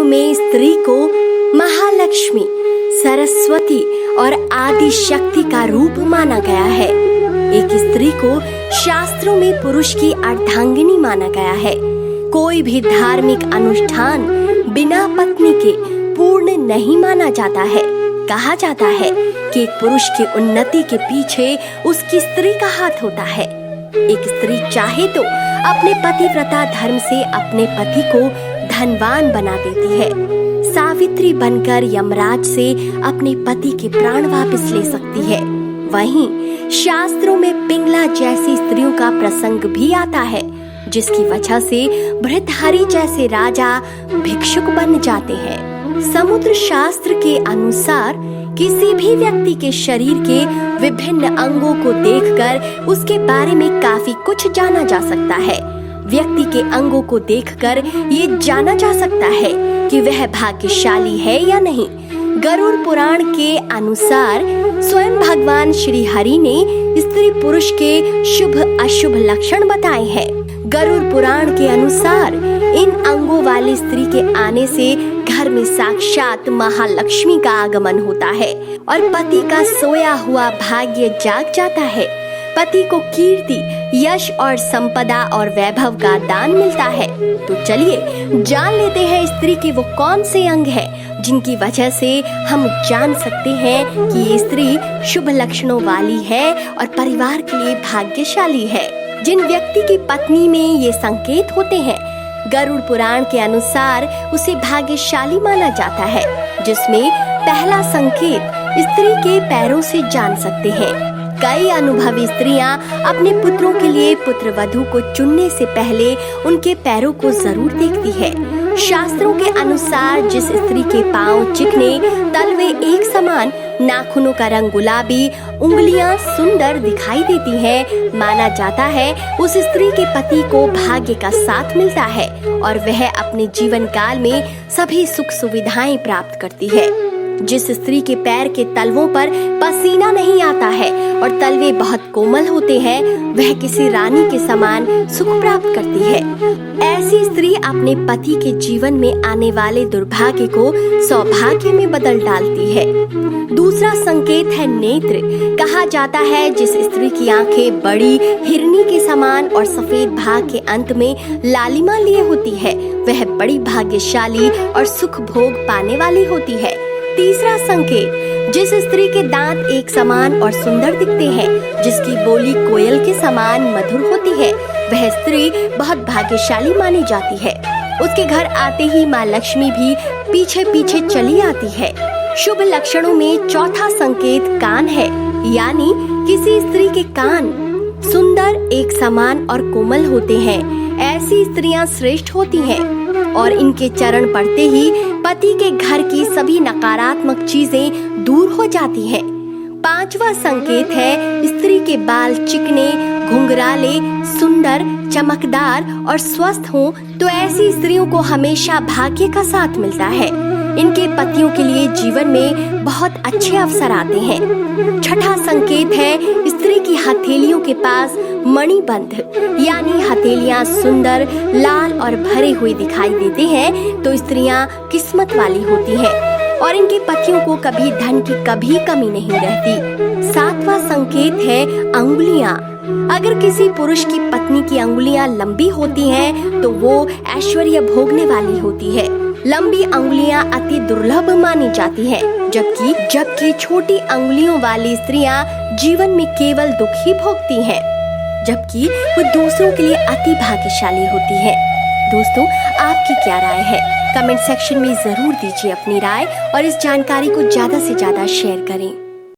में स्त्री को महालक्ष्मी, सरस्वती और आदि शक्ति का रूप माना गया है। एक स्त्री को शास्त्रों में पुरुष की अर्धांगिनी माना गया है। कोई भी धार्मिक अनुष्ठान बिना पत्नी के पूर्ण नहीं माना जाता है। कहा जाता है कि एक पुरुष की उन्नति के पीछे उसकी स्त्री का हाथ होता है। एक स्त्री चाहे तो अपने पतिव्रता धर्म से अपने पति को धनवान बना देती है। सावित्री बनकर यमराज से अपने पति के प्राण वापस ले सकती है। वहीं शास्त्रों में पिंगला जैसी स्त्रियों का प्रसंग भी आता है, जिसकी वजह से भृतहरि जैसे राजा भिक्षुक बन जाते हैं। समुद्र शास्त्र के अनुसार किसी भी व्यक्ति के शरीर के विभिन्न अंगों को देखकर उसके बारे में काफी कुछ जाना जा सकता है। व्यक्ति के अंगों को देखकर ये जाना जा सकता है कि वह भाग्यशाली है या नहीं। गरुड़ पुराण के अनुसार स्वयं भगवान श्री हरि ने स्त्री पुरुष के शुभ अशुभ लक्षण बताए हैं। गरुड़ पुराण के अनुसार इन अंगों वाली स्त्री के आने से घर में साक्षात महालक्ष्मी का आगमन होता है और पति का सोया हुआ भाग्य जाग जाता है। पति को कीर्ति, यश और संपदा और वैभव का दान मिलता है। तो चलिए जान लेते हैं स्त्री के वो कौन से अंग हैं जिनकी वजह से हम जान सकते हैं कि ये स्त्री शुभ लक्षणों वाली है और परिवार के लिए भाग्यशाली है। जिन व्यक्ति की पत्नी में ये संकेत होते हैं, गरुड़ पुराण के अनुसार उसे भाग्यशाली माना जाता है, जिसमें पहला संकेत स्त्री के पैरों से जान सकते हैं। कई अनुभवी स्त्रियां अपने पुत्रों के लिए पुत्र वधू को चुनने से पहले उनके पैरों को जरूर देखती है। शास्त्रों के अनुसार जिस स्त्री के पांव चिकने, तलवे एक समान, नाखूनों का रंग गुलाबी, उंगलियां सुंदर दिखाई देती हैं, माना जाता है उस स्त्री के पति को भाग्य का साथ मिलता है और वह अपने जीवन काल में सभी सुख सुविधाएं प्राप्त करती है। जिस स्त्री के पैर के तलवों पर पसीना नहीं आता है और तलवे बहुत कोमल होते हैं, वह किसी रानी के समान सुख प्राप्त करती है। ऐसी स्त्री अपने पति के जीवन में आने वाले दुर्भाग्य को सौभाग्य में बदल डालती है। दूसरा संकेत है नेत्र। कहा जाता है जिस स्त्री की आंखें बड़ी हिरनी के समान और सफेद भाग के अंत में लालिमा लिए होती है, वह बड़ी भाग्यशाली और सुख भोग पाने वाली होती है। तीसरा संकेत, जिस स्त्री के दांत एक समान और सुंदर दिखते हैं, जिसकी बोली कोयल के समान मधुर होती है, वह स्त्री बहुत भाग्यशाली मानी जाती है। उसके घर आते ही माँ लक्ष्मी भी पीछे पीछे चली आती है। शुभ लक्षणों में चौथा संकेत कान है, यानी किसी स्त्री के कान सुंदर, एक समान और कोमल होते हैं। ऐसी स्त्रियां श्रेष्ठ होती हैं और इनके चरण पड़ते ही पति के घर की सभी नकारात्मक चीजें दूर हो जाती हैं। पांचवा संकेत है स्त्री के बाल चिकने, घुंघराले, सुंदर, चमकदार और स्वस्थ हों तो ऐसी स्त्रियों को हमेशा भाग्य का साथ मिलता है। इनके पतियों के लिए जीवन में बहुत अच्छे अवसर आते हैं। छठा संकेत है स्त्री की हथेलियों के पास मणिबंध, यानी हथेलियां सुंदर, लाल और भरे हुए दिखाई देते हैं तो स्त्रियां किस्मत वाली होती हैं और इनके पतियों को कभी धन की कभी कमी नहीं रहती। सातवां संकेत है अंगुलियां। अगर किसी पुरुष की पत्नी की अंगुलियां लंबी होती हैं तो वो ऐश्वर्य भोगने वाली होती है। लंबी अंगुलियां अति दुर्लभ मानी जाती हैं, जबकि छोटी अंगुलियों वाली स्त्रियां जीवन में केवल दुख ही भोगती हैं, जबकि वो दूसरों के लिए अति भाग्यशाली होती है। दोस्तों, आपकी क्या राय है? कमेंट सेक्शन में जरूर दीजिए अपनी राय और इस जानकारी को ज्यादा से ज्यादा शेयर करें।